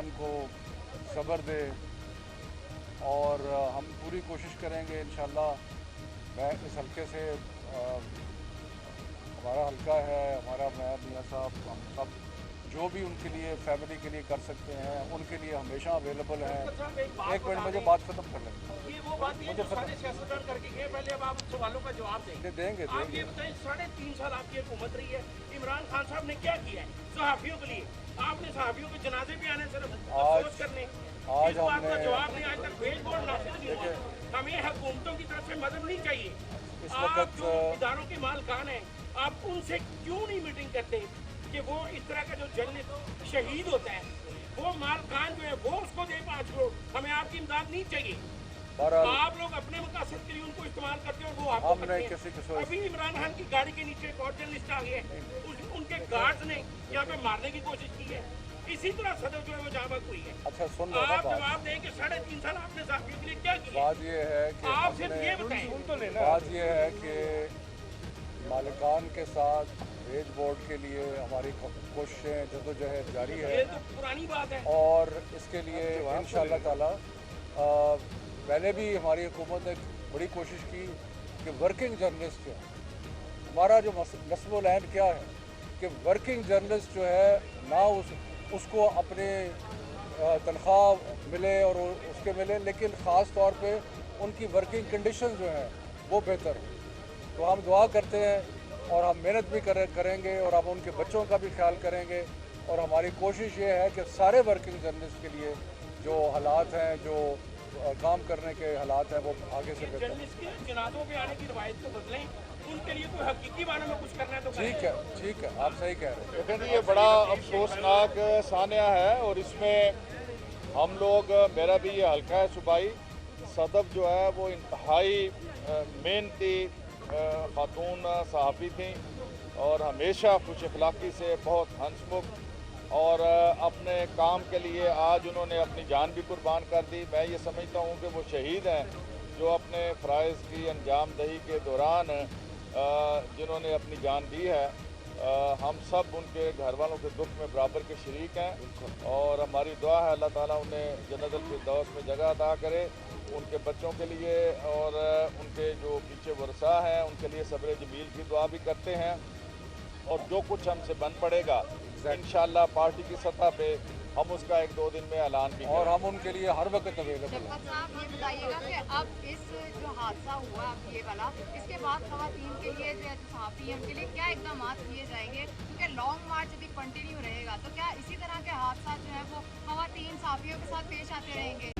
خاندان کو सब्र दे और हम पूरी कोशिश करेंगे इंशाल्लाह। मैं इस हल्के से हमारा हल्का है, हमारा मैं मियाँ साहब, हम सब जो भी उनके लिए फैमिली के लिए कर सकते हैं उनके लिए हमेशा अवेलेबल हैं। एक मिनट मुझे बात खत्म कर लें। ये वो बात है जो सारे सियासतदान करके गए, पहले अब आप उन सवालों का जवाब देंगे। देंगे आप ये बताएं, 3.5 साल आपकी हुकूमत रही है, इमरान खान साहब ने क्या किया है सहाफियों के लिए? आपने सहाफियों के जनाजे भी आने सिर्फ अफसोस करने, आज इस बात का हमने जवाब नहीं, आज तक बेल बोर्ड नाफिज नहीं हुआ। हमें हुकूमतों की तरफ से मदद नहीं चाहिए। इस आप वक्त जो इदारों के मालकान हैं, आप उनसे क्यों नहीं मीटिंग करते कि वो इस तरह का जो जर्नलिस्ट शहीद होता है, वो मालकान जो है वो उसको दे 5 करोड़। हमें आपकी इमदाद नहीं चाहिए। आप लोग अपने मकासद के लिए उनको इस्तेमाल करते हो, वो आपको करते हैं। अभी इमरान खान की गाड़ी के नीचे एक और जर्नलिस्ट आ गए, उनके गार्ड्स ने यहाँ पे मारने की कोशिश की है। इसी तरह सदर जो है वो जहाँ हुई है। अच्छा सुन लो ना आप बात। जवाब दें कि 3.5 साल आपने साथियों के लिए क्या किया? बात ये है कि आप सिर्फ ये बताएं। बात ये है कि मालिकान के साथ वेज बोर्ड के लिए हमारी कोशिशें जदोजहद जारी है ये तो पुरानी बात है। और इसके लिए इंशाअल्लाह ताला पहले भी हमारी हुकूमत ने बड़ी कोशिश की कि वर्किंग जर्नलिस्ट जो है, हमारा जो नस्बुल ऐन क्या है कि वर्किंग जर्नलिस्ट जो है ना उसको अपने तनख्वाह मिले और उसके मिले, लेकिन ख़ास तौर पे उनकी वर्किंग कंडीशन जो है वो बेहतर है। तो हम दुआ करते हैं और हम मेहनत भी करेंगे और हम उनके बच्चों का भी ख्याल करेंगे और हमारी कोशिश ये है कि सारे वर्किंग जर्नलिस्ट के लिए जो हालात हैं, जो काम करने के हालात हैं, वो आगे से बेहतर। जर्नलिस्ट के जनाजों पे आने की रवायत को बदलें, उनके लिए कोई हकीकी मायने में कुछ करना है तो ठीक है, आप सही कह रहे हैं। लेकिन ये बड़ा अफसोसनाक सान्या है और इसमें हम लोग, मेरा भी ये हल्का है सूबाई, सदफ जो है वो इंतहाई मेहनती खातून सहाफ़ी थी और हमेशा खुश अखलाक़ी से बहुत हंसमुख और अपने काम के लिए आज उन्होंने अपनी जान भी कुर्बान कर दी। मैं ये समझता हूँ कि वो शहीद हैं जो अपने फ़राइज़ की अंजाम दही के दौरान जिन्होंने अपनी जान दी है। हम सब उनके घर वालों के दुख में बराबर के शरीक हैं और हमारी दुआ है अल्लाह ताला उन्हें जन्नतुल फिरदौस में जगह अता करे, उनके बच्चों के लिए और उनके जो पीछे वर्सा हैं उनके लिए सब्र जमील की दुआ भी करते हैं। और जो कुछ हमसे बन पड़ेगा इंशाअल्लाह पार्टी की सतह पे हम उसका 1-2 दिन में ऐलान भी और हम उनके लिए हर वक्त अवेलेबल हैं। शफकत साहब ये बताइएगा कि अब इस जो हादसा हुआ ये वाला, इसके बाद ख़वातीन के लिए जो सहाफ़ी हैं उनके लिए क्या इक़दाम किए जाएंगे? क्योंकि लॉन्ग मार्च यदि कंटिन्यू रहेगा तो क्या इसी तरह के हादसा जो है वो ख़वातीन सहाफ़ियों के साथ पेश आते रहेंगे?